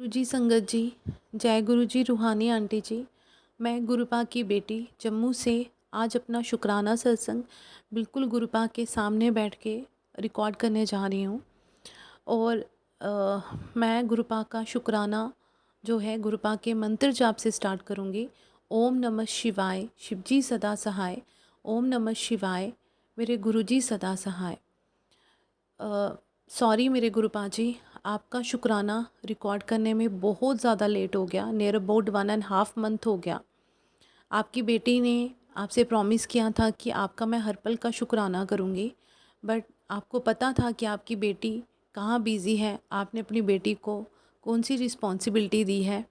गुरुजी संगत जी, जय गुरुजी रूहानी आंटी जी। मैं गुरुपा की बेटी जम्मू से आज अपना शुक्राना सत्संग बिल्कुल गुरुपा के सामने बैठ के रिकॉर्ड करने जा रही हूँ। और मैं गुरुपा का शुक्राना जो है गुरुपा के मंत्र जाप से स्टार्ट करूँगी। ओम नमः शिवाय, शिवजी सदा सहाय। ओम नमः शिवाय, मेरे गुरुजी सदा सहाय। सॉरी मेरे गुरुपा जी, आपका शुक्राना रिकॉर्ड करने में बहुत ज़्यादा लेट हो गया। नियर अबाउट 1.5 मंथ हो गया। आपकी बेटी ने आपसे प्रॉमिस किया था कि आपका मैं हर पल का शुक्राना करूँगी, बट आपको पता था कि आपकी बेटी कहाँ बिज़ी है, आपने अपनी बेटी को कौन सी रिस्पॉन्सिबिलिटी दी है,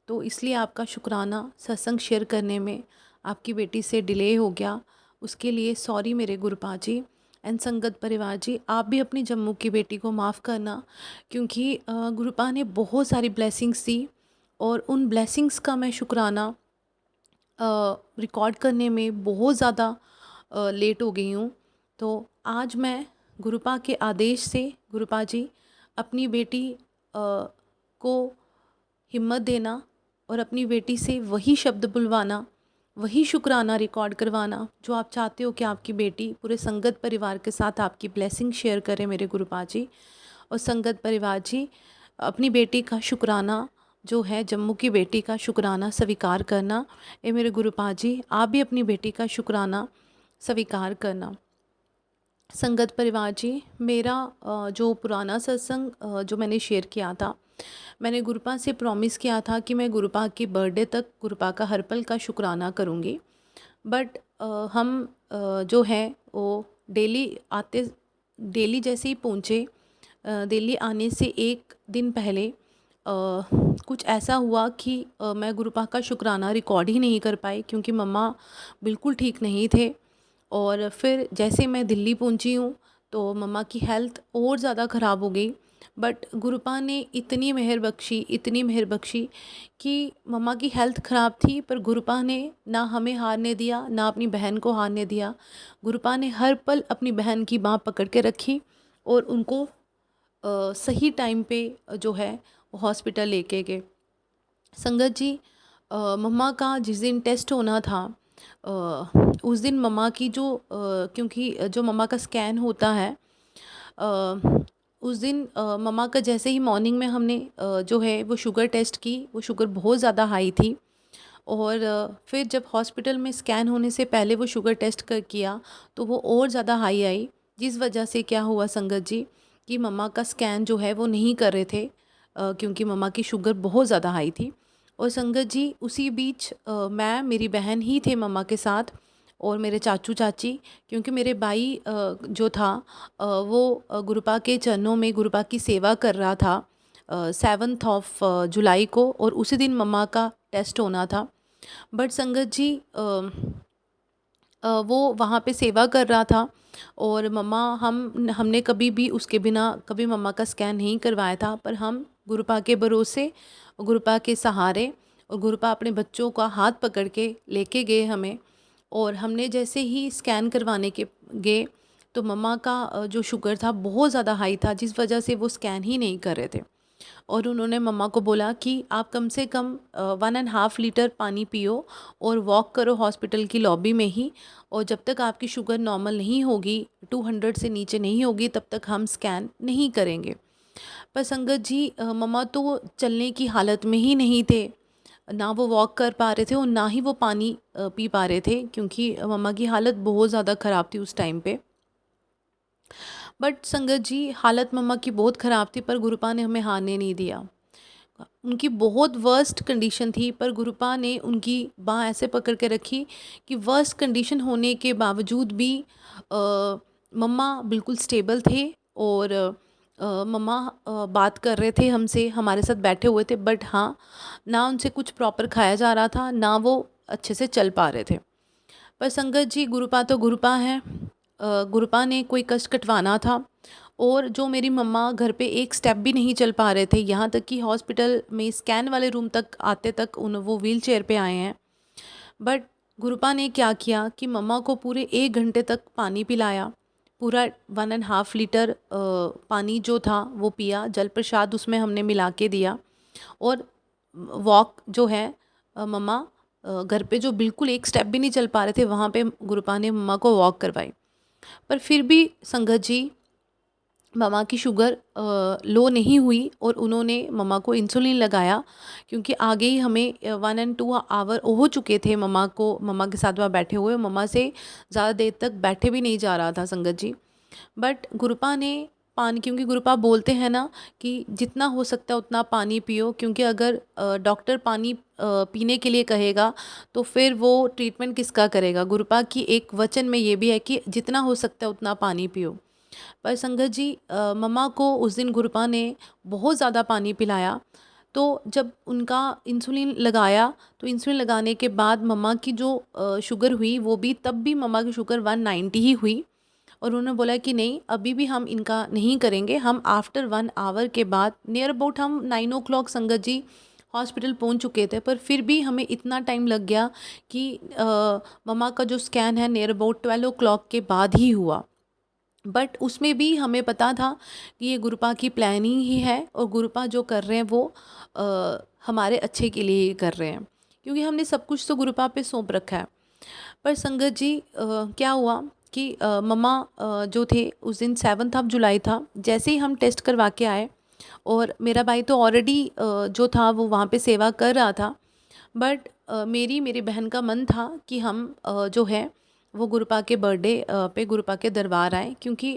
तो इसलिए आपका शुक्राना सत्संग शेयर करने में आपकी बेटी से डिले हो गया। उसके लिए सॉरी मेरे गुरुपा जी। एंड संगत परिवार जी, आप भी अपनी जम्मू की बेटी को माफ़ करना, क्योंकि गुरुपा ने बहुत सारी ब्लेसिंग्स दी और उन ब्लेसिंग्स का मैं शुक्राना रिकॉर्ड करने में बहुत ज़्यादा लेट हो गई हूँ। तो आज मैं गुरुपा के आदेश से गुरुपा जी अपनी बेटी को हिम्मत देना और अपनी बेटी से वही शब्द बुलवाना, वही शुक्राना रिकॉर्ड करवाना जो आप चाहते हो कि आपकी बेटी पूरे संगत परिवार के साथ आपकी ब्लेसिंग शेयर करे मेरे गुरुपा जी। और संगत परिवार जी, अपनी बेटी का शुक्राना जो है जम्मू की बेटी का शुक्राना स्वीकार करना। ये मेरे गुरुपा जी, आप भी अपनी बेटी का शुक्राना स्वीकार करना। संगत परिवार जी, मेरा जो पुराना सत्संग जो मैंने शेयर किया था, मैंने गुरुपा से प्रॉमिस किया था कि मैं गुरुपा की बर्थडे तक गुरुपा का हर पल का शुक्राना करूँगी। बट हम जो है वो डेली जैसे ही पहुँचे, दिल्ली आने से एक दिन पहले कुछ ऐसा हुआ कि मैं गुरुपा का शुक्राना रिकॉर्ड ही नहीं कर पाई, क्योंकि मम्मा बिल्कुल ठीक नहीं थे। और फिर जैसे मैं दिल्ली पहुंची हूँ तो मम्मा की हेल्थ और ज़्यादा ख़राब हो गई। बट गुरुपा ने इतनी मेहर बख्शी कि मम्मा की हेल्थ ख़राब थी, पर गुरुपा ने ना हमें हारने दिया, ना अपनी बहन को हारने दिया। गुरुपा ने हर पल अपनी बहन की बाँह पकड़ के रखी और उनको सही टाइम पे जो है वो हॉस्पिटल लेके गए। संगत जी, मम्मा का जिस दिन टेस्ट होना था, उस दिन मम्मा की क्योंकि जो मम्मा का स्कैन होता है, उस दिन मम्मा का जैसे ही मॉर्निंग में हमने जो है वो शुगर टेस्ट की, वो शुगर बहुत ज़्यादा हाई थी। और फिर जब हॉस्पिटल में स्कैन होने से पहले वो शुगर टेस्ट किया तो वो और ज़्यादा हाई आई, जिस वजह से क्या हुआ संगत जी कि मम्मा का स्कैन जो है वो नहीं कर रहे थे, क्योंकि मम्मा की शुगर बहुत ज़्यादा हाई थी। और संगत जी, उसी बीच मैं मेरी बहन ही थे मम्मा के साथ और मेरे चाचू चाची, क्योंकि मेरे भाई जो था वो गुरुपा के चरणों में गुरुपा की सेवा कर रहा था 7 जुलाई को, और उसी दिन मम्मा का टेस्ट होना था। बट संगत जी, वो वहाँ पे सेवा कर रहा था और मम्मा हमने कभी भी उसके बिना कभी मम्मा का स्कैन नहीं करवाया था। पर हम गुरुपा के भरोसे, गुरुपा के सहारे, और गुरुपा अपने बच्चों का हाथ पकड़ के लेके गए हमें। और हमने जैसे ही स्कैन करवाने के गए तो मम्मा का जो शुगर था बहुत ज़्यादा हाई था, जिस वजह से वो स्कैन ही नहीं कर रहे थे। और उन्होंने मम्मा को बोला कि आप कम से कम 1.5 लीटर पानी पियो और वॉक करो हॉस्पिटल की लॉबी में ही, और जब तक आपकी शुगर नॉर्मल नहीं होगी, 200 से नीचे नहीं होगी, तब तक हम स्कैन नहीं करेंगे। पर संगत जी, मम्मा तो चलने की हालत में ही नहीं थे, ना वो वॉक कर पा रहे थे और ना ही वो पानी पी पा रहे थे, क्योंकि मम्मा की हालत बहुत ज़्यादा ख़राब थी उस टाइम पे। बट संगत जी, हालत मम्मा की बहुत ख़राब थी, पर गुरुपा ने हमें हारने नहीं दिया। उनकी बहुत वर्स्ट कंडीशन थी, पर गुरुपा ने उनकी बाँह ऐसे पकड़ के रखी कि वर्स्ट कंडीशन होने के बावजूद भी मम्मा बिल्कुल स्टेबल थे। और मम्मा बात कर रहे थे हमसे, हमारे साथ बैठे हुए थे, बट हाँ, ना उनसे कुछ प्रॉपर खाया जा रहा था, ना वो अच्छे से चल पा रहे थे। पर संगत जी, गुरुपा तो गुरुपा है। गुरुपा ने कोई कष्ट कटवाना था, और जो मेरी मम्मा घर पे एक स्टेप भी नहीं चल पा रहे थे, यहाँ तक कि हॉस्पिटल में स्कैन वाले रूम तक आते तक वो व्हील चेयर पे आए हैं। बट गुरुपा ने क्या किया कि मम्मा को पूरे 1 घंटे तक पानी पिलाया, पूरा 1.5 लीटर पानी जो था वो पिया, जल प्रसाद उसमें हमने मिला के दिया। और वॉक जो है मम्मा घर पे जो बिल्कुल एक स्टेप भी नहीं चल पा रहे थे, वहाँ पे गुरुपा ने मम्मा को वॉक करवाई। पर फिर भी संगत जी मम्मा की शुगर लो नहीं हुई और उन्होंने मम्मा को इंसुलिन लगाया, क्योंकि आगे ही हमें 1 और 2 आवर हो चुके थे मम्मा के साथ वहाँ बैठे हुए। मम्मा से ज़्यादा देर तक बैठे भी नहीं जा रहा था संगत जी। बट गुरुपा ने पानी, क्योंकि गुरुपा बोलते हैं ना कि जितना हो सकता है उतना पानी पियो, क्योंकि अगर डॉक्टर पानी पीने के लिए कहेगा तो फिर वो ट्रीटमेंट किसका करेगा। गुरुपा की एक वचन में ये भी है कि जितना हो सकता है उतना पानी पियो। पर संगत जी मम्मा को उस दिन गुरुपा ने बहुत ज़्यादा पानी पिलाया। तो जब उनका इंसुलिन लगाया, तो इंसुलिन लगाने के बाद मम्मा की जो शुगर हुई, वो भी तब भी मम्मा की शुगर 190 ही हुई। और उन्होंने बोला कि नहीं, अभी भी हम इनका नहीं करेंगे, हम आफ्टर 1 आवर के बाद, नियर अबाउट हम 9 o'clock संगत जी हॉस्पिटल पहुंच चुके थे। पर फिर भी हमें इतना टाइम लग गया कि मम्मा का जो स्कैन है नियर अबाउट 12 o'clock के बाद ही हुआ। बट उसमें भी हमें पता था कि ये गुरुपा की प्लानिंग ही है, और गुरुपा जो कर रहे हैं वो हमारे अच्छे के लिए ही कर रहे हैं, क्योंकि हमने सब कुछ तो गुरुपा पे सौंप रखा है। पर संगत जी क्या हुआ कि मम्मा जो थे उस दिन 7 जुलाई था, जैसे ही हम टेस्ट करवा के आए, और मेरा भाई तो ऑलरेडी जो था वो वहाँ पे सेवा कर रहा था। बट मेरी बहन का मन था कि हम जो है वो गुरुपा के बर्थडे पे गुरुपा के दरबार आए, क्योंकि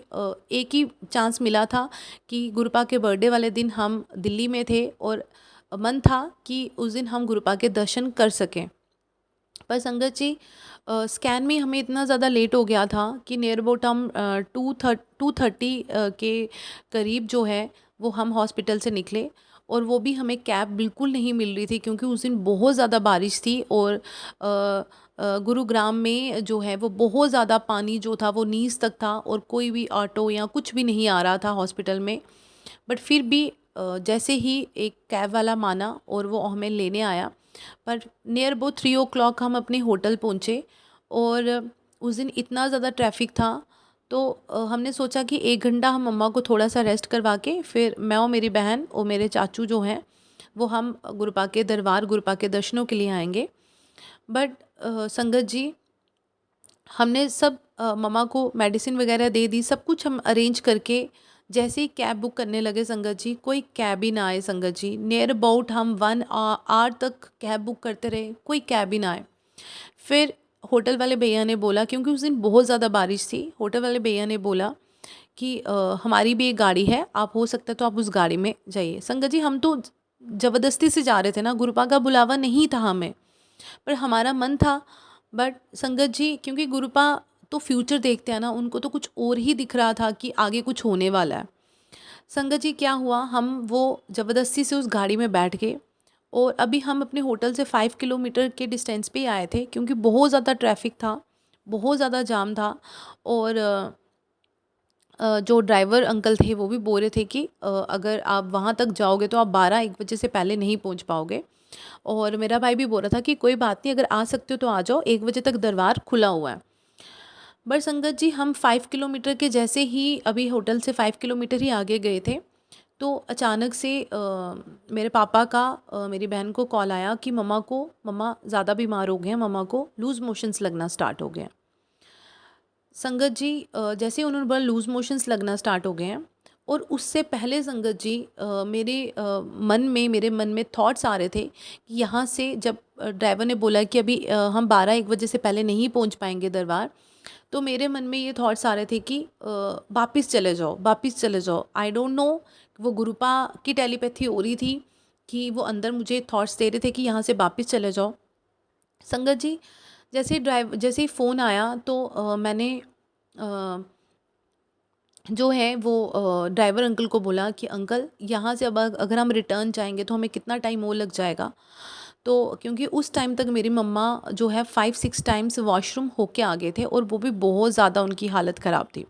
एक ही चांस मिला था कि गुरुपा के बर्थडे वाले दिन हम दिल्ली में थे, और मन था कि उस दिन हम गुरुपा के दर्शन कर सकें। पर संगत जी स्कैन में हमें इतना ज़्यादा लेट हो गया था कि नियर अबाउट हम 2:30 के करीब जो है वो हम हॉस्पिटल से निकले। और वो भी हमें कैब बिल्कुल नहीं मिल रही थी, क्योंकि उस दिन बहुत ज़्यादा बारिश थी, और गुरुग्राम में जो है वो बहुत ज़्यादा पानी जो था वो नीज तक था, और कोई भी ऑटो या कुछ भी नहीं आ रहा था हॉस्पिटल में। बट फिर भी जैसे ही एक कैब वाला माना और वो हमें लेने आया, पर नियर अबाउट 3 o'clock हम अपने होटल पहुँचे। और उस दिन इतना ज़्यादा ट्रैफिक था, तो हमने सोचा कि 1 घंटा हम मम्मा को थोड़ा सा रेस्ट करवा के फिर मैं और मेरी बहन और मेरे चाचू जो हैं वो हम गुरुपा के दरबार, गुरुपा के दर्शनों के लिए आएंगे। बट संगत जी हमने सब मम्मा को मेडिसिन वगैरह दे दी, सब कुछ हम अरेंज करके जैसे ही कैब बुक करने लगे संगत जी, कोई कैब ही ना आए संगत जी। नियर अबाउट हम 1 आवर तक कैब बुक करते रहे, कोई कैब ही ना आए। फिर होटल वाले भैया ने बोला, क्योंकि उस दिन बहुत ज़्यादा बारिश थी, होटल वाले भैया ने बोला कि हमारी भी एक गाड़ी है, आप हो सकता है तो आप उस गाड़ी में जाइए। संगत जी हम तो ज़बरदस्ती से जा रहे थे ना, गुरुपा का बुलावा नहीं था हमें, पर हमारा मन था। बट संगत जी क्योंकि गुरुपा तो फ्यूचर देखते हैं ना, उनको तो कुछ और ही दिख रहा था कि आगे कुछ होने वाला है। संगत जी क्या हुआ, हम वो ज़बरदस्ती से उस गाड़ी में बैठ गए, और अभी हम अपने होटल से 5 किलोमीटर के डिस्टेंस पे ही आए थे, क्योंकि बहुत ज़्यादा ट्रैफिक था, बहुत ज़्यादा जाम था। और जो ड्राइवर अंकल थे वो भी बोल रहे थे कि अगर आप वहाँ तक जाओगे तो आप 12-1 बजे से पहले नहीं पहुँच पाओगे। और मेरा भाई भी बोल रहा था कि कोई बात नहीं, अगर आ सकते हो तो आ जाओ, 1 बजे तक दरबार खुला हुआ है। बट संगत जी हम 5 किलोमीटर के जैसे ही अभी होटल से 5 किलोमीटर ही आगे गए थे, तो अचानक से मेरे पापा का मेरी बहन को कॉल आया कि मम्मा ज़्यादा बीमार हो गए हैं, मम्मा को लूज़ मोशंस लगना स्टार्ट हो गए हैं। संगत जी जैसे ही उन्होंने बोला लूज़ मोशंस लगना स्टार्ट हो गए हैं, और उससे पहले संगत जी मेरे मन में थॉट्स आ रहे थे कि यहाँ से जब ड्राइवर ने बोला कि अभी हम 12-1 बजे से पहले नहीं पहुँच पाएंगे दरबार, तो मेरे मन में ये थॉट्स आ रहे थे कि वापस चले जाओ, वापस चले जाओ। आई डोंट नो, वो गुरुपा की टेलीपैथी हो रही थी कि वो अंदर मुझे थॉट्स दे रहे थे कि यहाँ से वापस चले जाओ। संगत जी जैसे ही फ़ोन आया तो मैंने अ, जो है वो ड्राइवर अंकल को बोला कि अंकल यहाँ से अब अगर हम रिटर्न जाएंगे तो हमें कितना टाइम और लग जाएगा। तो क्योंकि उस टाइम तक मेरी मम्मा जो है 5-6 टाइम्स वॉशरूम होके आ गए थे, और वो भी बहुत ज़्यादा उनकी हालत ख़राब थी।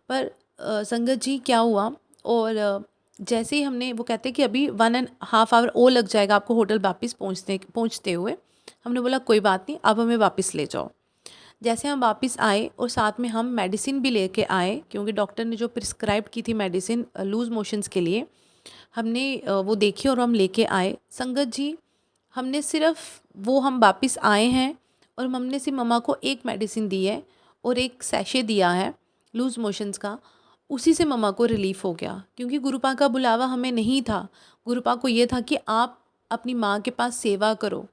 पर संगत जी क्या हुआ, और जैसे ही हमने, वो कहते कि अभी 1.5 आवर और लग जाएगा आपको होटल वापस पहुँचते पहुँचते हुए। हमने बोला कोई बात नहीं, अब हमें वापस ले जाओ। जैसे हम वापस आए और साथ में हम मेडिसिन भी लेके आए, क्योंकि डॉक्टर ने जो प्रिस्क्राइब की थी मेडिसिन लूज़ मोशंस के लिए, हमने वो देखी और हम लेके आए। संगत जी, हमने सिर्फ वो हम वापस आए हैं और हमने सिर्फ मम्मा को एक मेडिसिन दी है और एक सैशे दिया है लूज़ मोशंस का। उसी से मम्मा को रिलीफ़ हो गया, क्योंकि गुरुपा का बुलावा हमें नहीं था। गुरुपा को ये था कि आप अपनी माँ के पास सेवा करो,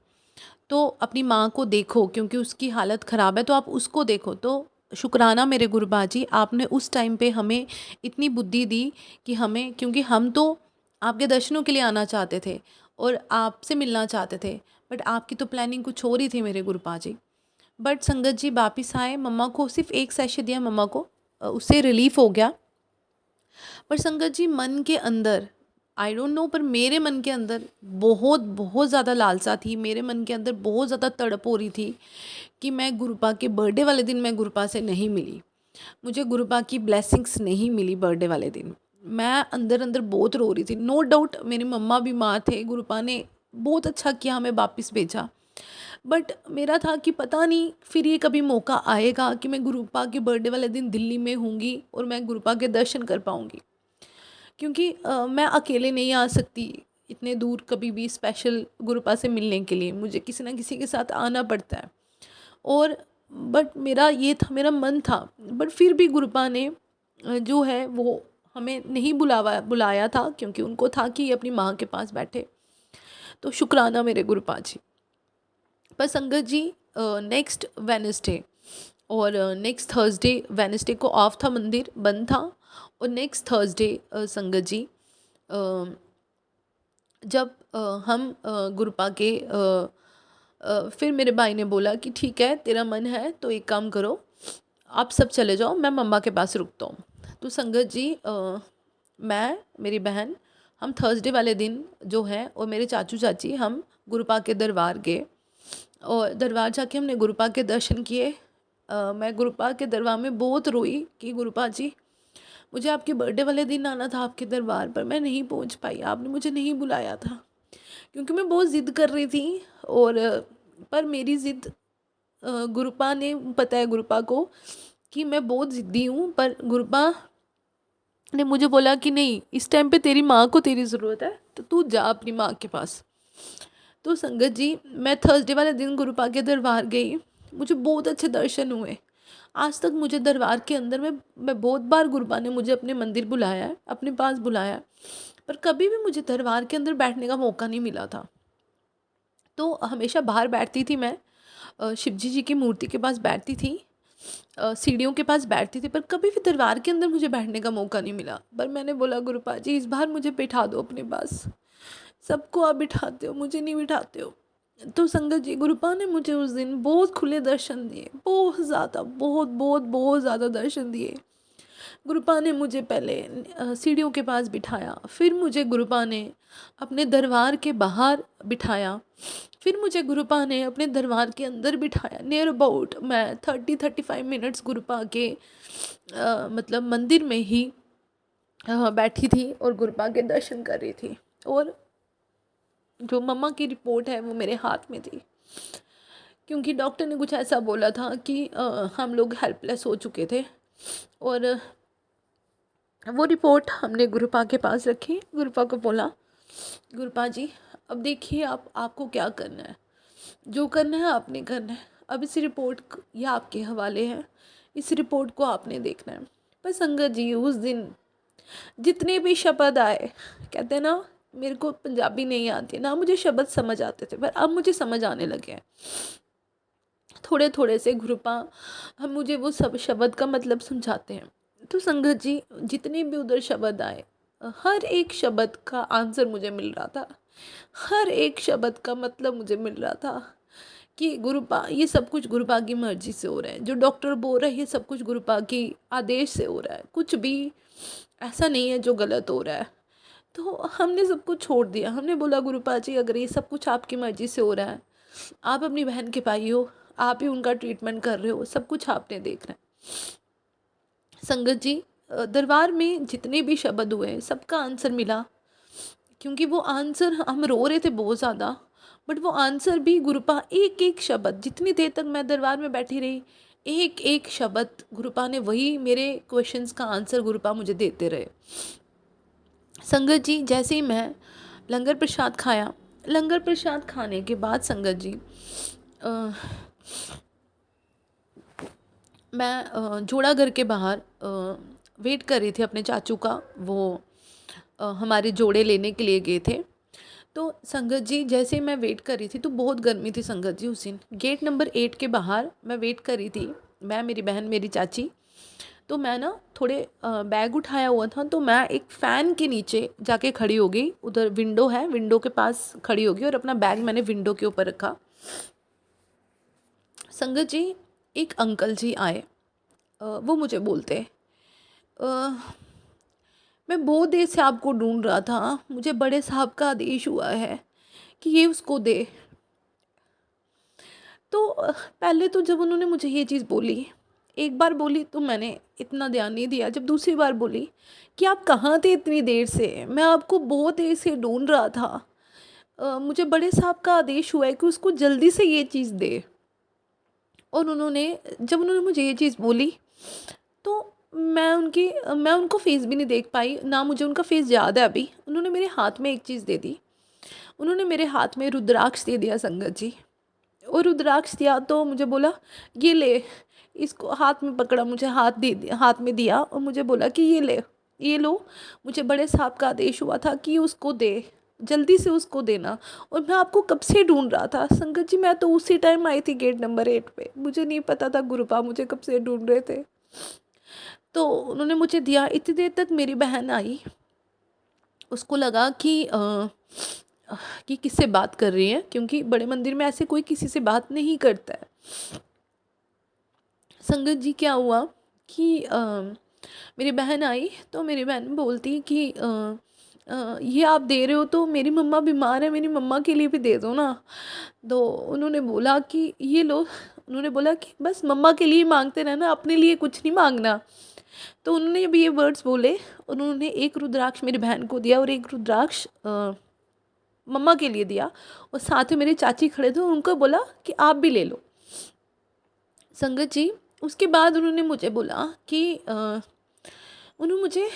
तो अपनी माँ को देखो, क्योंकि उसकी हालत ख़राब है तो आप उसको देखो। तो शुक्राना मेरे गुरुबा जी, आपने उस टाइम पे हमें इतनी बुद्धि दी कि हमें, क्योंकि हम तो आपके दर्शनों के लिए आना चाहते थे और आपसे मिलना चाहते थे, बट आपकी तो प्लानिंग कुछ और ही थी मेरे गुरुबा जी। बट संगत जी वापिस आए, मम्मा को सिर्फ एक सेशन दिया, मम्मा को उससे रिलीफ़ हो गया। पर संगत जी मन के अंदर, आई डोंट नो, पर मेरे मन के अंदर बहुत बहुत ज़्यादा लालसा थी, मेरे मन के अंदर बहुत ज़्यादा तड़प हो रही थी कि मैं गुरुपा के बर्थडे वाले दिन मैं गुरुपा से नहीं मिली, मुझे गुरुपा की ब्लेसिंग्स नहीं मिली बर्थडे वाले दिन। मैं अंदर अंदर बहुत रो रही थी। नो डाउट मेरी मम्मा बीमार थे, गुरुपा ने बहुत अच्छा किया हमें वापस भेजा, बट मेरा था कि पता नहीं फिर ये कभी मौका आएगा कि मैं गुरुपा के बर्थडे वाले दिन दिल्ली में होंगी और मैं गुरुपा के दर्शन कर पाऊँगी, क्योंकि मैं अकेले नहीं आ सकती इतने दूर कभी भी स्पेशल गुरुपा से मिलने के लिए, मुझे किसी ना किसी के साथ आना पड़ता है। और बट मेरा ये था, मेरा मन था, बट फिर भी गुरुपा ने जो है वो हमें नहीं बुलाया था, क्योंकि उनको था कि ये अपनी माँ के पास बैठे। तो शुक्राना मेरे गुरुपा जी। पर संगत जी, नेक्स्ट वेनसडे और नेक्स्ट थर्सडे, वेनसडे को ऑफ था, मंदिर बंद था, और नेक्स्ट थर्सडे संगत जी, अ, जब हम गुरुपा के फिर मेरे भाई ने बोला कि ठीक है तेरा मन है तो एक काम करो, आप सब चले जाओ, मैं मम्मा के पास रुकता हूँ। तो संगत जी, मैं, मेरी बहन, हम थर्सडे वाले दिन जो है, और मेरे चाचू चाची, हम गुरुपा के दरबार गए और दरबार जाके हमने गुरुपा के दर्शन किए। मैं गुरुपा के दरबार में बहुत रोई कि गुरुपा जी, मुझे आपके बर्थडे वाले दिन आना था आपके दरबार पर, मैं नहीं पहुंच पाई, आपने मुझे नहीं बुलाया था, क्योंकि मैं बहुत ज़िद कर रही थी। और पर मेरी ज़िद, गुरुपा ने, पता है गुरुपा को कि मैं बहुत ज़िद्दी हूँ, पर गुरुपा ने मुझे बोला कि नहीं, इस टाइम पे तेरी माँ को तेरी ज़रूरत है, तो तू जा अपनी माँ के पास। तो संगत जी, मैं थर्सडे वाले दिन गुरुपा के दरबार गई, मुझे बहुत अच्छे दर्शन हुए। आज तक मुझे दरबार के अंदर में, मैं बहुत बार गुरुपा ने मुझे अपने मंदिर बुलाया है, अपने पास बुलाया है, पर कभी भी मुझे दरबार के अंदर बैठने का मौका नहीं मिला था। तो हमेशा बाहर बैठती थी मैं, शिवजी जी की मूर्ति के पास बैठती थी, सीढ़ियों के पास बैठती थी, पर कभी भी दरबार के अंदर मुझे बैठने का मौका नहीं मिला। पर मैंने बोला गुरुपा जी, इस बार मुझे बिठा दो अपने पास, सबको आप बिठाते हो, मुझे नहीं बिठाते हो। तो संगत जी, गुरुपा ने मुझे उस दिन बहुत खुले दर्शन दिए, बहुत ज़्यादा, बहुत बहुत बहुत ज़्यादा दर्शन दिए। गुरुपा ने मुझे पहले सीढ़ियों के पास बिठाया, फिर मुझे गुरुपा ने अपने दरबार के बाहर बिठाया, फिर मुझे गुरुपा ने अपने दरबार के अंदर बिठाया। नियर अबाउट मैं 30-35 मिनट्स गुरुपा के मतलब मंदिर में ही बैठी थी और गुरुपा के दर्शन कर रही थी। और जो मम्मा की रिपोर्ट है वो मेरे हाथ में थी, क्योंकि डॉक्टर ने कुछ ऐसा बोला था कि हम लोग हेल्पलेस हो चुके थे। और वो रिपोर्ट हमने गुरुपा के पास रखी, गुरुपा को बोला, गुरुपा जी अब देखिए, आपको क्या करना है, जो करना है आपने करना है, अब इस रिपोर्ट ये आपके हवाले है, इस रिपोर्ट को आपने देखना है। पर संगत जी, उस दिन जितने भी शब्द आए, कहते हैं ना, मेरे को पंजाबी नहीं आती ना, मुझे शब्द समझ आते थे, पर अब मुझे समझ आने लगे हैं थोड़े थोड़े से। गुरुपा हम मुझे वो सब शब्द का मतलब समझाते हैं। तो संगत जी, जितने भी उधर शब्द आए, हर एक शब्द का आंसर मुझे मिल रहा था, हर एक शब्द का मतलब मुझे मिल रहा था कि गुरुपा, ये सब कुछ गुरुपा की मर्जी से हो रहा है, जो डॉक्टर बोल रहा है ये सब कुछ गुरुपा की आदेश से हो रहा है, कुछ भी ऐसा नहीं है जो गलत हो रहा है। तो हमने सब कुछ छोड़ दिया, हमने बोला गुरुपा जी, अगर ये सब कुछ आपकी मर्जी से हो रहा है, आप अपनी बहन के भाई हो, आप ही उनका ट्रीटमेंट कर रहे हो, सब कुछ आपने देखना है। संगत जी, दरबार में जितने भी शब्द हुए सबका आंसर मिला, क्योंकि वो आंसर, हम रो रहे थे बहुत ज़्यादा, बट वो आंसर भी गुरुपा, एक एक शब्द, जितनी देर तक मैं दरबार में बैठी रही, एक एक शब्द गुरुपा ने, वही मेरे क्वेश्चंस का आंसर गुरुपा मुझे देते रहे। संगत जी जैसे ही मैं लंगर प्रसाद खाया, लंगर प्रसाद खाने के बाद संगत जी अ, मैं जोड़ा घर के बाहर वेट कर रही थी अपने चाचू का। वो हमारे जोड़े लेने के लिए गए थे। तो संगत जी जैसे ही मैं वेट कर रही थी, तो बहुत गर्मी थी संगत जी उस दिन। गेट नंबर 8 के बाहर मैं वेट कर रही थी, मैं, मेरी बहन, मेरी चाची। तो मैं ना थोड़े बैग उठाया हुआ था, तो मैं एक फ़ैन के नीचे जाके खड़ी हो गई। उधर विंडो है, विंडो के पास खड़ी हो गई और अपना बैग मैंने विंडो के ऊपर रखा। संगत जी एक अंकल जी आए। वो मुझे बोलते, अ, मैं बहुत देर से आपको ढूंढ रहा था, मुझे बड़े साहब का आदेश हुआ है कि ये उसको दे। तो पहले तो जब उन्होंने मुझे ये चीज़ बोली, एक बार बोली तो मैंने इतना ध्यान नहीं दिया। जब दूसरी बार बोली कि आप कहाँ थे इतनी देर से, मैं आपको बहुत देर से ढूंढ रहा था, मुझे बड़े साहब का आदेश हुआ है कि उसको जल्दी से ये चीज़ दे। और जब उन्होंने मुझे ये चीज़ बोली, तो मैं उनको फेस भी नहीं देख पाई, ना मुझे उनका फेस याद है अभी। उन्होंने मेरे हाथ में एक चीज़ दे दी। उन्होंने मेरे हाथ में रुद्राक्ष दे दिया संगत जी। और रुद्राक्ष दिया तो मुझे बोला, ये ले। इसको हाथ में पकड़ा, मुझे हाथ में दिया और मुझे बोला कि ये ले, ये लो, मुझे बड़े साहब का आदेश हुआ था कि उसको दे, जल्दी से उसको देना। और मैं आपको कब से ढूंढ रहा था संगत जी, मैं तो उसी टाइम आई थी गेट नंबर 8 पे, मुझे नहीं पता था गुरुपा मुझे कब से ढूंढ रहे थे। तो उन्होंने मुझे दिया। इतनी देर तक मेरी बहन आई, उसको लगा कि किससे बात कर रही है, क्योंकि बड़े मंदिर में ऐसे कोई किसी से बात नहीं करता है। संगत जी क्या हुआ कि मेरी बहन आई, तो मेरी बहन बोलती कि ये आप दे रहे हो तो मेरी मम्मा बीमार है, मेरी मम्मा के लिए भी दे दो ना। तो उन्होंने बोला कि ये लो। उन्होंने बोला कि बस मम्मा के लिए मांगते रहना, अपने लिए कुछ नहीं मांगना। तो उन्होंने भी ये वर्ड्स बोले। उन्होंने एक रुद्राक्ष मेरी बहन को दिया और एक रुद्राक्ष मम्मा के लिए दिया। और साथ में मेरे चाची खड़े थे, उनको बोला कि आप भी ले लो। संगत जी उसके बाद उन्होंने मुझे बोला कि उन्होंने मुझे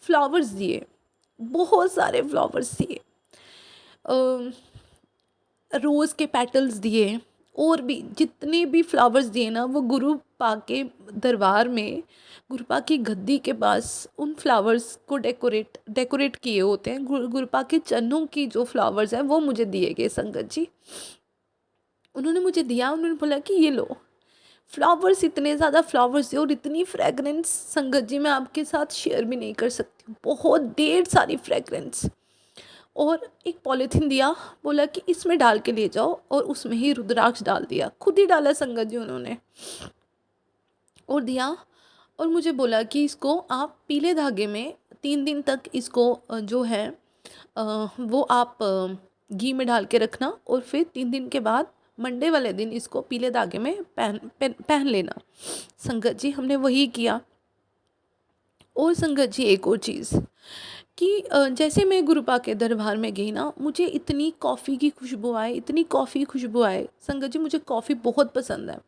फ्लावर्स दिए, बहुत सारे फ्लावर्स दिए, रोज़ के पेटल्स दिए, और भी जितने भी फ्लावर्स दिए ना, वो गुरु पा के दरबार में, गुरु पा की गद्दी के पास उन फ्लावर्स को डेकोरेट किए होते हैं। गुरु पा के चरणों की जो फ्लावर्स हैं वो मुझे दिए गए संगत जी। उन्होंने मुझे दिया, उन्होंने बोला कि ये लो। फ्लावर्स, इतने ज़्यादा फ्लावर्स थे और इतनी फ्रेगरेंस संगत जी मैं आपके साथ शेयर भी नहीं कर सकती हूँ, बहुत ढेर सारी फ्रेगरेंस। और एक पॉलीथीन दिया, बोला कि इसमें डाल के ले जाओ, और उसमें ही रुद्राक्ष डाल दिया, खुद ही डाला संगत जी उन्होंने, और दिया। और मुझे बोला कि इसको आप पीले धागे में 3 दिन तक इसको जो है वो आप घी में डाल के रखना, और फिर 3 दिन के बाद मंडे वाले दिन इसको पीले धागे में पहन लेना। संगत जी हमने वही किया। और संगत जी एक और चीज़ कि जैसे मैं गुरुपा के दरबार में गई ना, मुझे इतनी कॉफ़ी की खुशबू आए, इतनी कॉफ़ी खुशबू आए संगत जी, मुझे कॉफ़ी बहुत पसंद है।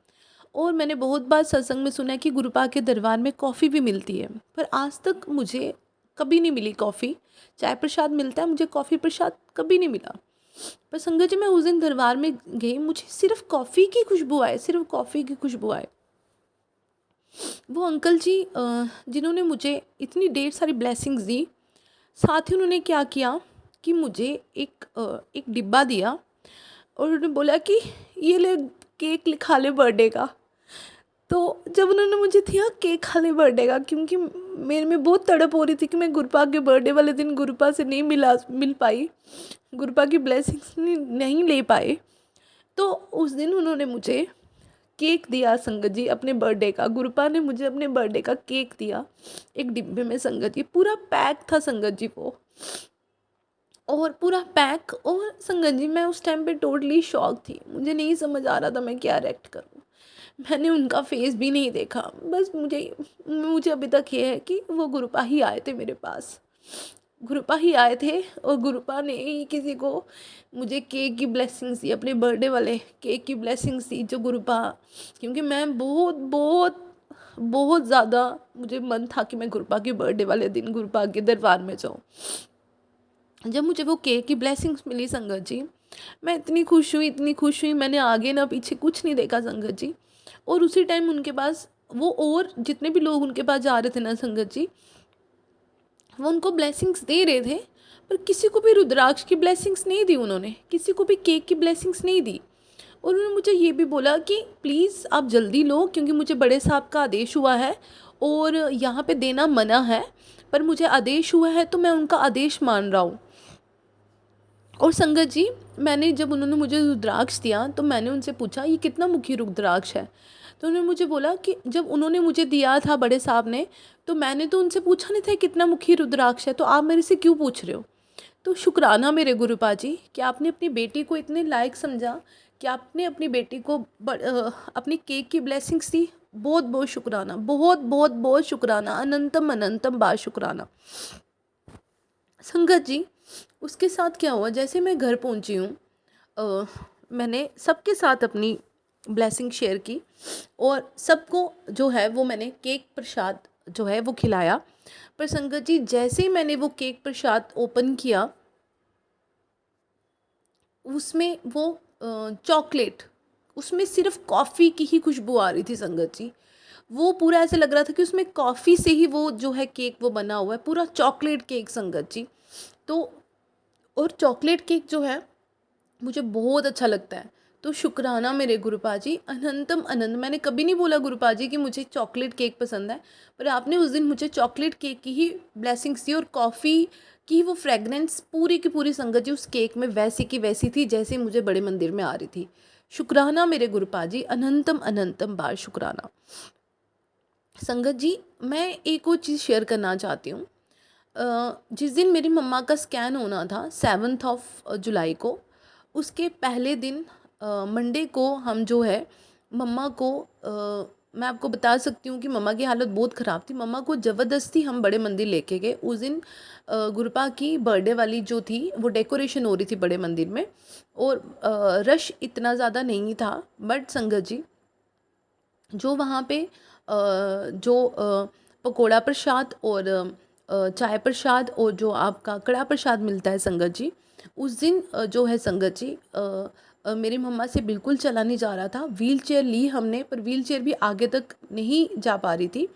और मैंने बहुत बार सत्संग में सुना है कि गुरुपा के दरबार में कॉफ़ी भी मिलती है, पर आज तक मुझे कभी नहीं मिली कॉफ़ी। चाय प्रसाद मिलता है, मुझे कॉफ़ी प्रसाद कभी नहीं मिला। पर संगत जी मैं उस दिन दरबार में गई, मुझे सिर्फ कॉफ़ी की खुशबू आए, सिर्फ कॉफ़ी की खुशबू आए। वो अंकल जी जिन्होंने मुझे इतनी ढेर सारी ब्लेसिंग्स दी, साथ ही उन्होंने क्या किया कि मुझे एक डिब्बा दिया, और उन्होंने बोला कि ये ले, केक खा ले बर्थडे का। तो जब उन्होंने मुझे दिया केक खा ले बर्थडे का, क्योंकि मेरे में बहुत तड़प हो रही थी कि मैं गुरुपा के बर्थडे वाले दिन गुरुपा से नहीं मिल पाई, गुरुपा की ब्लेसिंग्स नहीं ले पाए। तो उस दिन उन्होंने मुझे केक दिया संगत जी अपने बर्थडे का। गुरुपा ने मुझे अपने बर्थडे का केक दिया एक डिब्बे में संगत जी, पूरा पैक था संगत जी वो, और पूरा पैक। और संगत जी मैं उस टाइम पे टोटली शॉक थी, मुझे नहीं समझ आ रहा था मैं क्या रिएक्ट करूँ। मैंने उनका फेस भी नहीं देखा, बस मुझे अभी तक ये है कि वो गुरुपा ही आए थे मेरे पास, गुरुपा ही आए थे, और गुरुपा ने ही किसी को मुझे केक की ब्लेसिंग्स दी, अपने बर्थडे वाले केक की ब्लेसिंग्स दी जो गुरुपा। क्योंकि मैं बहुत बहुत बहुत ज़्यादा मुझे मन था कि मैं गुरुपा के बर्थडे वाले दिन गुरुपा के दरबार में जाऊँ। जब मुझे वो केक की ब्लेसिंग्स मिली संगत जी, मैं इतनी खुश हुई, इतनी खुश हुई, मैंने आगे ना पीछे कुछ नहीं देखा संगत जी। और उसी टाइम उनके पास वो और जितने भी लोग उनके पास जा रहे थे ना संगत जी, वो उनको ब्लेसिंग्स दे रहे थे, पर किसी को भी रुद्राक्ष की ब्लेसिंग्स नहीं दी उन्होंने, किसी को भी केक की ब्लेसिंग्स नहीं दी। और उन्होंने मुझे ये भी बोला कि प्लीज़ आप जल्दी लो, क्योंकि मुझे बड़े साहब का आदेश हुआ है और यहाँ पे देना मना है, पर मुझे आदेश हुआ है तो मैं उनका आदेश मान रहा हूँ। और संगत जी, मैंने जब उन्होंने मुझे रुद्राक्ष दिया तो मैंने उनसे पूछा ये कितना मुखी रुद्राक्ष है। तो उन्होंने मुझे बोला कि जब उन्होंने मुझे दिया था बड़े साहब ने, तो मैंने तो उनसे पूछा नहीं था कितना मुखी रुद्राक्ष है, तो आप मेरे से क्यों पूछ रहे हो। तो शुक्राना मेरे गुरुपा जी कि आपने अपनी बेटी को इतने लायक समझा, कि आपने अपनी बेटी को अपनी केक की ब्लेसिंग्स दी। बहुत बहुत शुक्राना, बहुत बहुत बहुत शुक्राना, अनंतम अनंतम बार शुक्राना। संगत जी, उसके साथ क्या हुआ, जैसे मैं घर पहुंची हूँ, मैंने सबके साथ अपनी ब्लेसिंग शेयर की और सबको जो है वो मैंने केक प्रसाद जो है वो खिलाया। पर संगत जी, जैसे ही मैंने वो केक प्रसाद ओपन किया, उसमें वो चॉकलेट, उसमें सिर्फ कॉफ़ी की ही खुशबू आ रही थी संगत जी। वो पूरा ऐसे लग रहा था कि उसमें कॉफ़ी से ही वो जो है केक वो बना हुआ है, पूरा चॉकलेट केक संगत जी। तो और चॉकलेट केक जो है मुझे बहुत अच्छा लगता है। तो शुक्राना मेरे गुरुपा जी, अनंतम अनंत। मैंने कभी नहीं बोला गुरुपा जी कि मुझे चॉकलेट केक पसंद है, पर आपने उस दिन मुझे चॉकलेट केक की ही ब्लेसिंग्स दी, और कॉफ़ी की वो फ्रेगनेंस पूरी की पूरी संगत जी उस केक में वैसी की वैसी थी जैसे मुझे बड़े मंदिर में आ रही थी। शुक्राना मेरे गुरुपा जी, अनंतम अनंतम बार शुक्राना। संगत जी, मैं एक और चीज़ शेयर करना चाहती हूँ। जिस दिन मेरी मम्मा का स्कैन होना था 7th ऑफ जुलाई को, उसके पहले दिन मंडे को हम जो है मम्मा को, मैं आपको बता सकती हूँ कि मम्मा की हालत बहुत ख़राब थी। मम्मा को ज़बरदस्ती हम बड़े मंदिर लेके गए। उस दिन गुरपा की बर्थडे वाली जो थी वो डेकोरेशन हो रही थी बड़े मंदिर में, और रश इतना ज़्यादा नहीं था। बट संगत जी, जो वहाँ पे जो पकोड़ा प्रसाद और चाय प्रसाद और जो आपका कड़ा प्रसाद मिलता है संगत जी, उस दिन जो है संगत जी, मेरी मम्मा से बिल्कुल चला नहीं जा रहा था। व्हील चेयर ली हमने, पर व्हील चेयर भी आगे तक नहीं जा पा रही थी,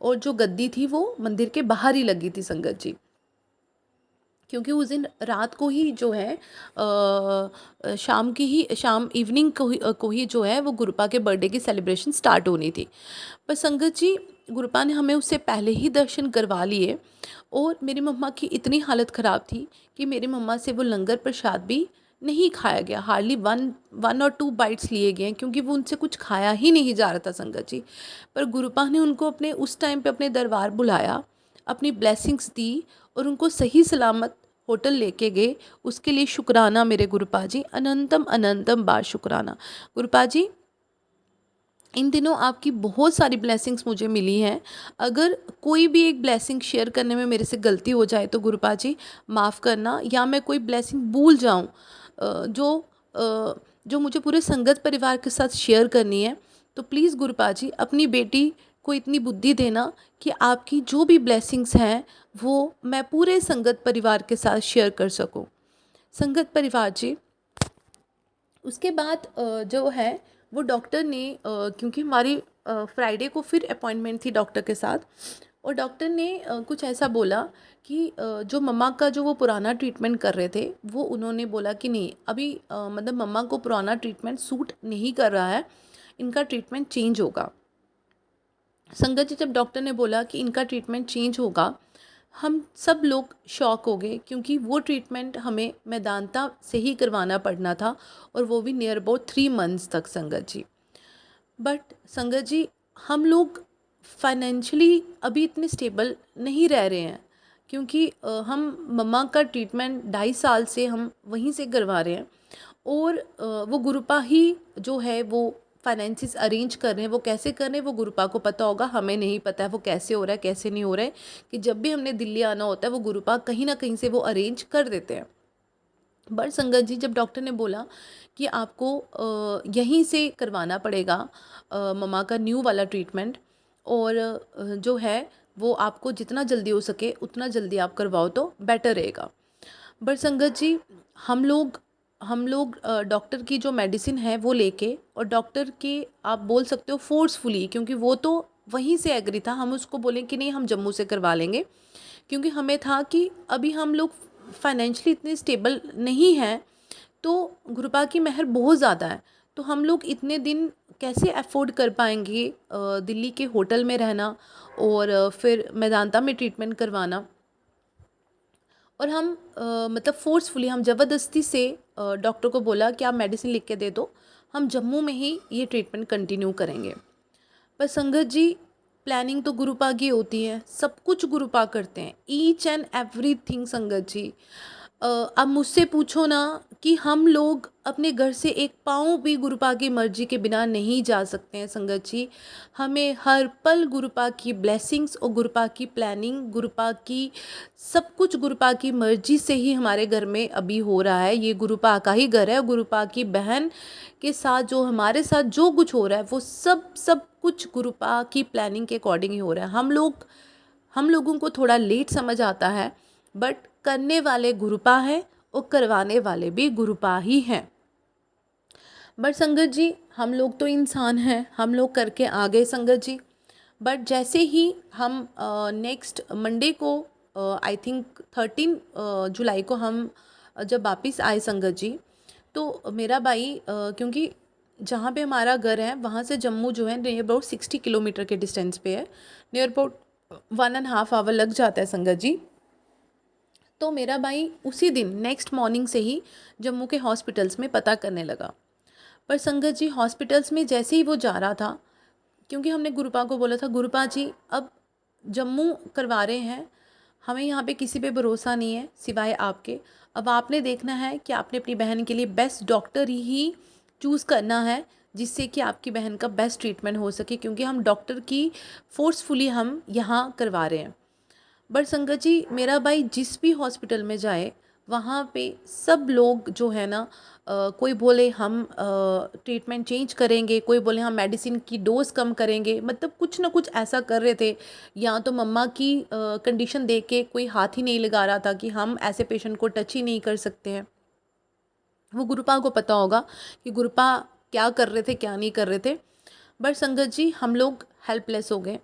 और जो गद्दी थी वो मंदिर के बाहर ही लगी थी संगत जी। क्योंकि उस दिन रात को ही जो है शाम की ही, शाम इवनिंग को ही जो है वो गुरुपा के बर्थडे की सेलिब्रेशन स्टार्ट होनी थी। पर संगत जी, गुरुपा ने हमें उससे पहले ही दर्शन करवा लिए, और मेरी मम्मा की इतनी हालत ख़राब थी कि मेरी मम्मा से वो लंगर प्रसाद भी नहीं खाया गया। हार्डली वन और टू बाइट्स लिए गए, क्योंकि वो उनसे कुछ खाया ही नहीं जा रहा था संगत जी। पर गुरुपा ने उनको अपने उस टाइम पे अपने दरबार बुलाया, अपनी ब्लेसिंग्स दी, और उनको सही सलामत होटल लेके गए। उसके लिए शुक्राना मेरे गुरुपा जी, अनंतम अनंतम बार शुक्राना। गुरुपा जी, इन दिनों आपकी बहुत सारी ब्लेसिंग्स मुझे मिली हैं। अगर कोई भी एक ब्लेसिंग शेयर करने में मेरे से गलती हो जाए तो गुरुपा जी माफ़ करना, या मैं कोई ब्लेसिंग भूल जाऊं जो मुझे पूरे संगत परिवार के साथ शेयर करनी है, तो प्लीज़ गुरुपा जी अपनी बेटी को इतनी बुद्धि देना कि आपकी जो भी ब्लेसिंग्स हैं वो मैं पूरे संगत परिवार के साथ शेयर कर सकूं। संगत परिवार जी, उसके बाद जो है वो डॉक्टर ने, क्योंकि हमारी फ्राइडे को फिर अपॉइंटमेंट थी डॉक्टर के साथ, और डॉक्टर ने कुछ ऐसा बोला कि जो मम्मा का जो वो पुराना ट्रीटमेंट कर रहे थे, वो उन्होंने बोला कि नहीं, अभी मतलब मम्मा को पुराना ट्रीटमेंट सूट नहीं कर रहा है, इनका ट्रीटमेंट चेंज होगा। संगत जी, जब डॉक्टर ने बोला कि इनका ट्रीटमेंट चेंज होगा, हम सब लोग शॉक हो गए, क्योंकि वो ट्रीटमेंट हमें मैदानता से ही करवाना पड़ना था, और वो भी नियर अबाउट 3 मंथ्स तक संगत जी। बट संगत जी, हम लोग फाइनेंशियली अभी इतने स्टेबल नहीं रह रहे हैं, क्योंकि हम मम्मा का ट्रीटमेंट 2.5 साल से हम वहीं से करवा रहे हैं, और वो गुरुपा ही जो है वो फाइनेंसिस अरेंज कर रहे हैं। वो कैसे कर रहे हैं वो गुरुपा को पता होगा, हमें नहीं पता है वो कैसे हो रहा है कैसे नहीं हो रहा है, कि जब भी हमने दिल्ली आना होता है वो गुरुपा कहीं ना कहीं से वो अरेंज कर देते हैं। बट संगत जी, जब डॉक्टर ने बोला कि आपको यहीं से करवाना पड़ेगा मम्मा का न्यू वाला ट्रीटमेंट, और जो है वो आपको जितना जल्दी हो सके उतना जल्दी आप करवाओ तो बेटर रहेगा। बट संगत जी, हम लोग डॉक्टर की जो मेडिसिन है वो लेके, और डॉक्टर के आप बोल सकते हो फोर्सफुली, क्योंकि वो तो वहीं से एग्री था, हम उसको बोलें कि नहीं हम जम्मू से करवा लेंगे, क्योंकि हमें था कि अभी हम लोग फाइनेंशियली इतने स्टेबल नहीं हैं, तो गुरुपा की मेहर बहुत ज़्यादा है, तो हम लोग इतने दिन कैसे अफोर्ड कर पाएंगे दिल्ली के होटल में रहना और फिर मेदांता में ट्रीटमेंट करवाना। और हम मतलब फोर्सफुली हम ज़बरदस्ती से डॉक्टर को बोला कि आप मेडिसिन लिख के दे दो, हम जम्मू में ही ये ट्रीटमेंट कंटिन्यू करेंगे। पर संगत जी, प्लानिंग तो गुरुपा की होती है, सब कुछ गुरुपा करते हैं, ईच एंड एवरीथिंग संगत जी। अब मुझसे पूछो ना कि हम लोग अपने घर से एक पाँव भी गुरुपा की मर्जी के बिना नहीं जा सकते हैं संगत जी। हमें हर पल गुरुपा की ब्लेसिंग्स और गुरुपा की प्लानिंग, गुरुपा की सब कुछ गुरुपा की मर्जी से ही हमारे घर में अभी हो रहा है। ये गुरुपा का ही घर है, गुरुपा की बहन के साथ जो हमारे साथ जो कुछ हो रहा है वो सब कुछ गुरुपा की प्लानिंग के अकॉर्डिंग ही हो रहा है। हम लोगों को थोड़ा लेट समझ आता है, बट करने वाले गुरुपा हैं और करवाने वाले भी गुरुपा ही हैं। बट संगत जी, हम लोग तो इंसान हैं, हम लोग करके आ गए संगत जी। बट जैसे ही हम नेक्स्ट मंडे को, आई थिंक 13 जुलाई को हम जब वापस आए संगत जी, तो मेरा भाई क्योंकि जहाँ पे हमारा घर है वहाँ से जम्मू जो है नियर अबाउट 60 किलोमीटर के डिस्टेंस पे है, नियर अबाउट 1.5 आवर लग जाता है संगत जी। तो मेरा भाई उसी दिन नेक्स्ट मॉर्निंग से ही जम्मू के हॉस्पिटल्स में पता करने लगा। पर संगत जी, हॉस्पिटल्स में जैसे ही वो जा रहा था, क्योंकि हमने गुरुपा को बोला था गुरुपा जी अब जम्मू करवा रहे हैं, हमें यहाँ पे किसी पे भरोसा नहीं है सिवाय आपके, अब आपने देखना है कि आपने अपनी बहन के लिए बेस्ट डॉक्टर ही चूज़ करना है, जिससे कि आपकी बहन का बेस्ट ट्रीटमेंट हो सके, क्योंकि हम डॉक्टर की फोर्सफुली हम यहाँ करवा रहे हैं। बट संगत जी, मेरा भाई जिस भी हॉस्पिटल में जाए वहाँ पे सब लोग जो है ना, कोई बोले हम ट्रीटमेंट चेंज करेंगे, कोई बोले हम मेडिसिन की डोज कम करेंगे, मतलब कुछ ना कुछ ऐसा कर रहे थे। या तो मम्मा की कंडीशन देख के कोई हाथ ही नहीं लगा रहा था कि हम ऐसे पेशेंट को टच ही नहीं कर सकते हैं। वो गुरुपा को पता होगा कि गुरुपा क्या कर रहे थे क्या नहीं कर रहे थे। बट संगत जी, हम लोग हेल्पलेस हो गए।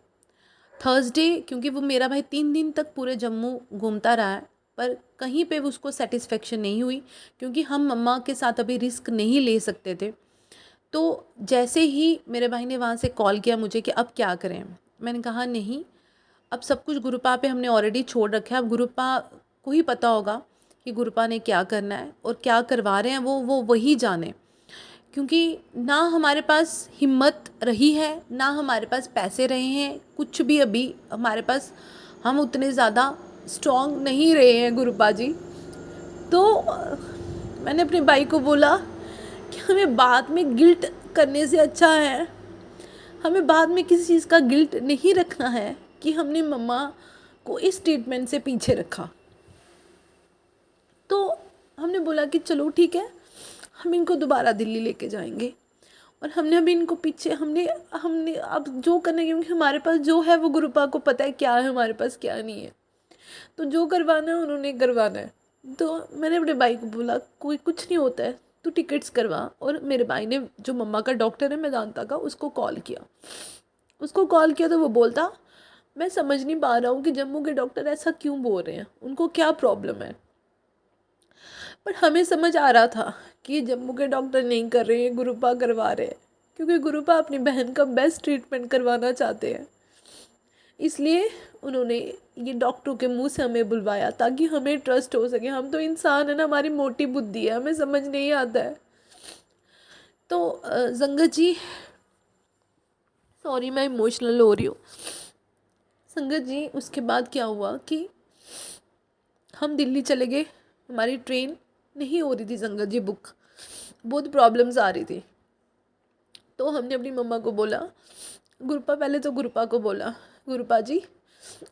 थर्सडे, क्योंकि वो मेरा भाई 3 दिन तक पूरे जम्मू घूमता रहा है, पर कहीं पे भी उसको सेटिस्फेक्शन नहीं हुई, क्योंकि हम मम्मा के साथ अभी रिस्क नहीं ले सकते थे। तो जैसे ही मेरे भाई ने वहाँ से कॉल किया मुझे कि अब क्या करें, मैंने कहा नहीं, अब सब कुछ गुरुपा पे हमने ऑलरेडी छोड़ रखा है, अब गुरुपा को ही पता होगा कि गुरुपा ने क्या करना है और क्या करवा रहे हैं, वो वही जाने। क्योंकि ना हमारे पास हिम्मत रही है, ना हमारे पास पैसे रहे हैं, कुछ भी अभी हमारे पास, हम उतने ज़्यादा स्ट्रॉन्ग नहीं रहे हैं गुरुपा जी। तो मैंने अपने भाई को बोला कि हमें बाद में गिल्ट करने से अच्छा है, हमें बाद में किसी चीज़ का गिल्ट नहीं रखना है कि हमने मम्मा को इस ट्रीटमेंट से पीछे रखा। तो हमने बोला कि चलो ठीक है, हम इनको दोबारा दिल्ली लेके जाएंगे, और हमने अभी इनको पीछे हमने हमने अब जो करना है, क्योंकि हमारे पास जो है वो गुरुपा को पता है क्या है हमारे पास क्या नहीं है, तो जो करवाना है उन्होंने करवाना है। तो मैंने अपने भाई को बोला कोई कुछ नहीं होता है, तू टिकट्स करवा। और मेरे भाई ने जो मम्मा का डॉक्टर है मेदांता का, उसको कॉल किया तो वो बोलता मैं समझ नहीं पा रहा हूँ कि जम्मू के डॉक्टर ऐसा क्यों बोल रहे हैं, उनको क्या प्रॉब्लम है। पर हमें समझ आ रहा था कि ये जम्मू के डॉक्टर नहीं कर रहे हैं, गुरुपा करवा रहे हैं, क्योंकि गुरुपा अपनी बहन का बेस्ट ट्रीटमेंट करवाना चाहते हैं। इसलिए उन्होंने ये डॉक्टरों के मुंह से हमें बुलवाया ताकि हमें ट्रस्ट हो सके। हम तो इंसान है ना, हमारी मोटी बुद्धि है, हमें समझ नहीं आता है। तो संगत जी, सॉरी मैं इमोशनल हो रही हूँ। संगत जी, उसके बाद क्या हुआ कि हम दिल्ली चले गए, हमारी ट्रेन नहीं हो रही थी संगत जी बुक, बहुत प्रॉब्लम्स आ रही थी। तो हमने अपनी मम्मा को बोला, गुरुपा पहले तो गुरुपा को बोला गुरुपा जी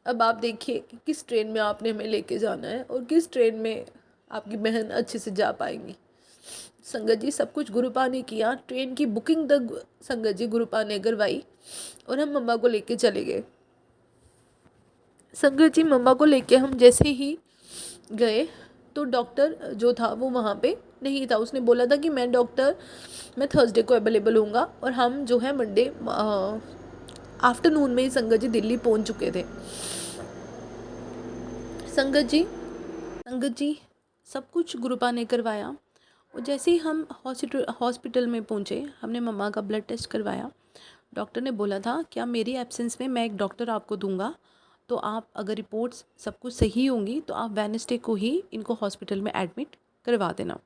अब आप देखिए कि किस ट्रेन में आपने हमें लेके जाना है और किस ट्रेन में आपकी बहन अच्छे से जा पाएंगी। संगत जी, सब कुछ गुरुपा ने किया, ट्रेन की बुकिंग तक संगत जी गुरुपा ने करवाई, और हम मम्मा को लेके चले गए। संगत जी, मम्मा को लेके हम जैसे ही गए, तो डॉक्टर जो था वो वहाँ पे नहीं था। उसने बोला था कि मैं थर्सडे को अवेलेबल हूँगा, और हम जो है मंडे आफ्टरनून में ही संगत जी दिल्ली पहुँच चुके थे। संगत जी सब कुछ गुरुपा ने करवाया, और जैसे ही हम हॉस्पिटल में पहुँचे, हमने मम्मा का ब्लड टेस्ट करवाया। डॉक्टर ने बोला था क्या मेरी एब्सेंस में मैं एक डॉक्टर आपको दूंगा, तो आप अगर रिपोर्ट्स सब कुछ सही होंगी तो आप वेडनेसडे को ही इनको हॉस्पिटल में एडमिट करवा देना।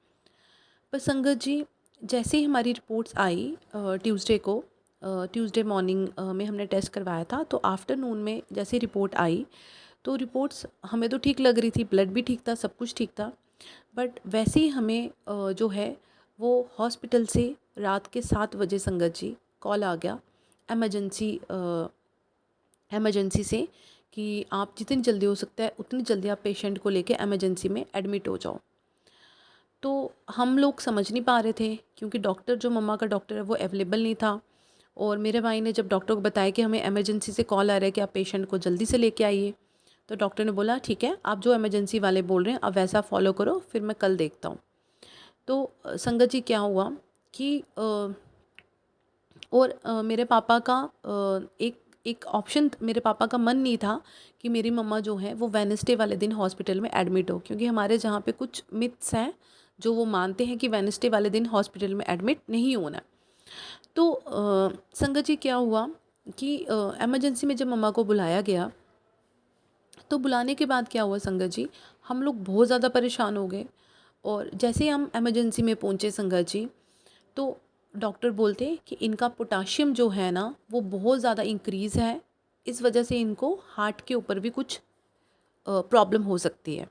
पर संगत जी जैसे ही हमारी रिपोर्ट्स आई ट्यूसडे मॉर्निंग में हमने टेस्ट करवाया था, तो आफ्टरनून में जैसे रिपोर्ट आई तो रिपोर्ट्स हमें तो ठीक लग रही थी, ब्लड भी ठीक था, सब कुछ ठीक था। बट वैसे ही हमें जो है वो हॉस्पिटल से रात के 7 बजे संगत जी कॉल आ गया एमरजेंसी से कि आप जितनी जल्दी हो सकता है उतनी जल्दी आप पेशेंट को लेके एमरजेंसी में एडमिट हो जाओ। तो हम लोग समझ नहीं पा रहे थे, क्योंकि डॉक्टर जो मम्मा का डॉक्टर है वो अवेलेबल नहीं था। और मेरे भाई ने जब डॉक्टर को बताया कि हमें एमरजेंसी से कॉल आ रहा है कि आप पेशेंट को जल्दी से लेके आइए, तो डॉक्टर ने बोला ठीक है, आप जो एमरजेंसी वाले बोल रहे हैं आप वैसा फॉलो करो, फिर मैं कल देखता हूँ। तो संगत जी क्या हुआ कि मेरे पापा का एक ऑप्शन, मेरे पापा का मन नहीं था कि मेरी मम्मा जो है वो वेडनेसडे वाले दिन हॉस्पिटल में एडमिट हो, क्योंकि हमारे जहाँ पे कुछ मिथ्स हैं जो वो मानते हैं कि वेडनेसडे वाले दिन हॉस्पिटल में एडमिट नहीं होना। तो संगत जी क्या हुआ कि एमरजेंसी में जब मम्मा को बुलाया गया, तो बुलाने के बाद क्या हुआ संगत जी, हम लोग बहुत ज़्यादा परेशान हो गए। और जैसे ही हम एमरजेंसी में पहुँचे संगत जी, तो डॉक्टर बोलते कि इनका पोटाशियम जो है ना वो बहुत ज़्यादा इंक्रीज़ है, इस वजह से इनको हार्ट के ऊपर भी कुछ प्रॉब्लम हो सकती है।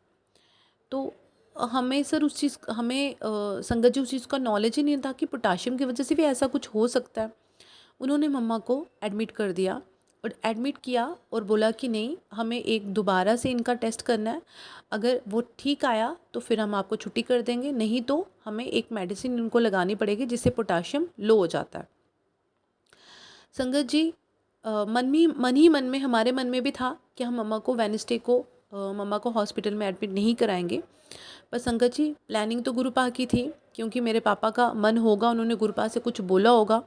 तो हमें सर उस चीज़ हमें संगत जी उस चीज़ का नॉलेज ही नहीं था कि पोटाशियम की वजह से भी ऐसा कुछ हो सकता है। उन्होंने मम्मा को एडमिट कर दिया और एडमिट किया और बोला कि नहीं, हमें एक दोबारा से इनका टेस्ट करना है, अगर वो ठीक आया तो फिर हम आपको छुट्टी कर देंगे, नहीं तो हमें एक मेडिसिन इनको लगानी पड़ेगी जिससे पोटाशियम लो हो जाता है। संगत जी मन में हमारे मन में भी था कि हम मम्मा को वेडनेसडे को मम्मा को हॉस्पिटल में एडमिट नहीं कराएंगे। पर संगत जी प्लानिंग तो गुरुपा की थी, क्योंकि मेरे पापा का मन होगा, उन्होंने गुरुपा से कुछ बोला होगा,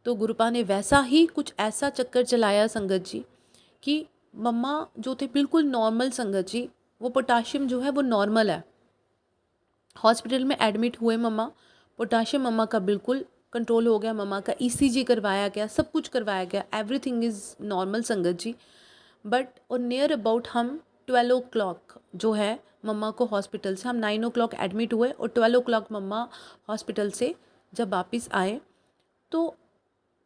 तो गुरुपा ने वैसा ही कुछ ऐसा चक्कर चलाया संगत जी कि मम्मा जो थे बिल्कुल नॉर्मल संगत जी, वो पोटाशियम जो है वो नॉर्मल है। हॉस्पिटल में एडमिट हुए मम्मा, पोटाशियम मम्मा का बिल्कुल कंट्रोल हो गया, मम्मा का ईसीजी करवाया गया, सब कुछ करवाया गया, एवरीथिंग इज़ नॉर्मल संगत जी। बट और नियर अबाउट हम 12 o'clock जो है मम्मा को हॉस्पिटल से, हम 9 o'clock एडमिट हुए और 12 o'clock मम्मा हॉस्पिटल से जब वापस आए, तो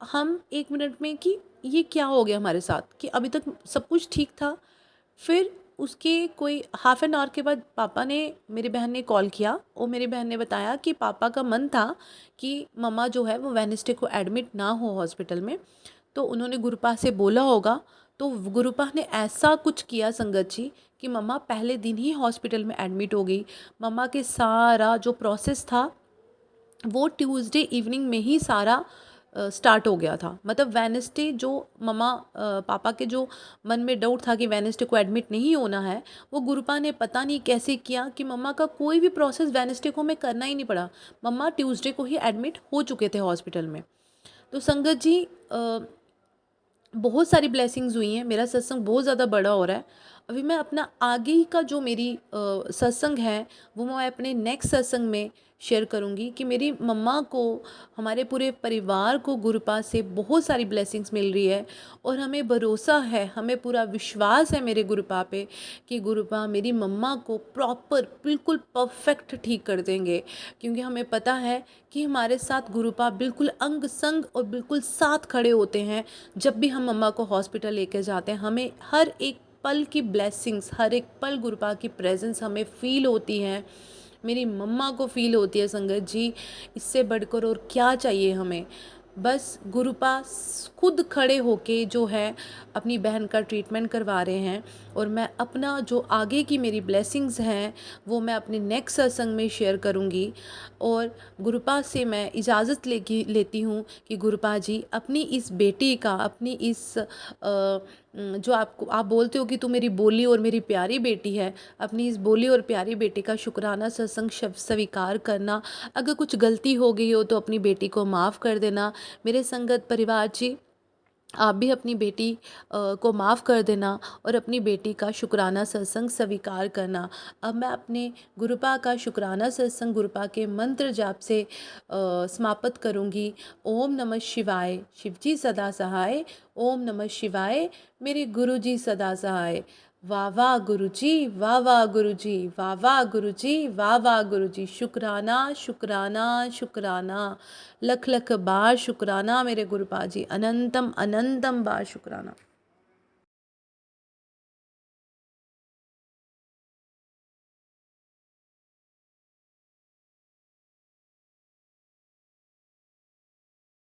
हम 1 मिनट में कि ये क्या हो गया हमारे साथ, कि अभी तक सब कुछ ठीक था। फिर उसके कोई हाफ एन आवर के बाद पापा ने, मेरी बहन ने कॉल किया और मेरी बहन ने बताया कि पापा का मन था कि मम्मा जो है वो वेडनेसडे को एडमिट ना हो हॉस्पिटल में, तो उन्होंने गुरुपा से बोला होगा। तो गुरुपा ने ऐसा कुछ किया संगत जी कि मम्मा पहले दिन ही हॉस्पिटल में एडमिट हो गई। मम्मा के सारा जो प्रोसेस था वो ट्यूसडे इवनिंग में ही सारा स्टार्ट हो गया था। मतलब वेडनेसडे जो मम्मा पापा के जो मन में डाउट था कि वेडनेसडे को एडमिट नहीं होना है, वो गुरुपा ने पता नहीं कैसे किया कि मम्मा का कोई भी प्रोसेस वेडनेसडे को हमें करना ही नहीं पड़ा, मम्मा ट्यूसडे को ही एडमिट हो चुके थे हॉस्पिटल में। तो संगत जी बहुत सारी ब्लेसिंग्स हुई हैं, मेरा सत्संग बहुत ज़्यादा बड़ा हो रहा है। अभी मैं अपना आगे ही का जो मेरी सत्संग है वो मैं अपने नेक्स्ट सत्संग में शेयर करूँगी कि मेरी मम्मा को, हमारे पूरे परिवार को गुरुपा से बहुत सारी ब्लेसिंग्स मिल रही है, और हमें भरोसा है, हमें पूरा विश्वास है मेरे गुरुपा पे कि गुरुपा मेरी मम्मा को प्रॉपर बिल्कुल परफेक्ट ठीक कर देंगे, क्योंकि हमें पता है कि हमारे साथ गुरुपा बिल्कुल अंग संग और बिल्कुल साथ खड़े होते हैं। जब भी हम मम्मा को हॉस्पिटल लेके जाते हैं, हमें हर एक पल की ब्लेसिंग्स, हर एक पल गुरुपा की प्रेजेंस हमें फील होती है, मेरी मम्मा को फील होती है संगत जी। इससे बढ़कर और क्या चाहिए हमें। बस गुरुपा खुद खड़े होके जो है अपनी बहन का ट्रीटमेंट करवा रहे हैं, और मैं अपना जो आगे की मेरी ब्लेसिंग्स हैं वो मैं अपने नेक्स्ट सत्संग में शेयर करूँगी। और गुरुपा से मैं इजाज़त लेती हूँ कि गुरुपा जी अपनी इस बेटी का, अपनी इस जो आप बोलते हो कि तू मेरी बोली और मेरी प्यारी बेटी है, अपनी इस बोली और प्यारी बेटी का शुक्राना सत्संग स्वीकार करना। अगर कुछ गलती हो गई हो तो अपनी बेटी को माफ़ कर देना। मेरे संगत परिवार जी, आप भी अपनी बेटी को माफ़ कर देना और अपनी बेटी का शुक्राना सत्संग स्वीकार करना। अब मैं अपने गुरुपा का शुक्राना सत्संग गुरुपा के मंत्र जाप से समाप्त करूँगी। ओम नमः शिवाय, शिवजी सदा सहाय। ओम नमः शिवाय, मेरे गुरुजी सदा सहाय। वाह वाह गुरुजी, वाह वाह गुरुजी, वाह वाह गुरुजी, वाह वाह गुरुजी। शुक्राना शुक्राना शुक्राना, लख लख बार शुक्राना मेरे गुरुपा जी, अनंतम अनंतम बार शुक्राना।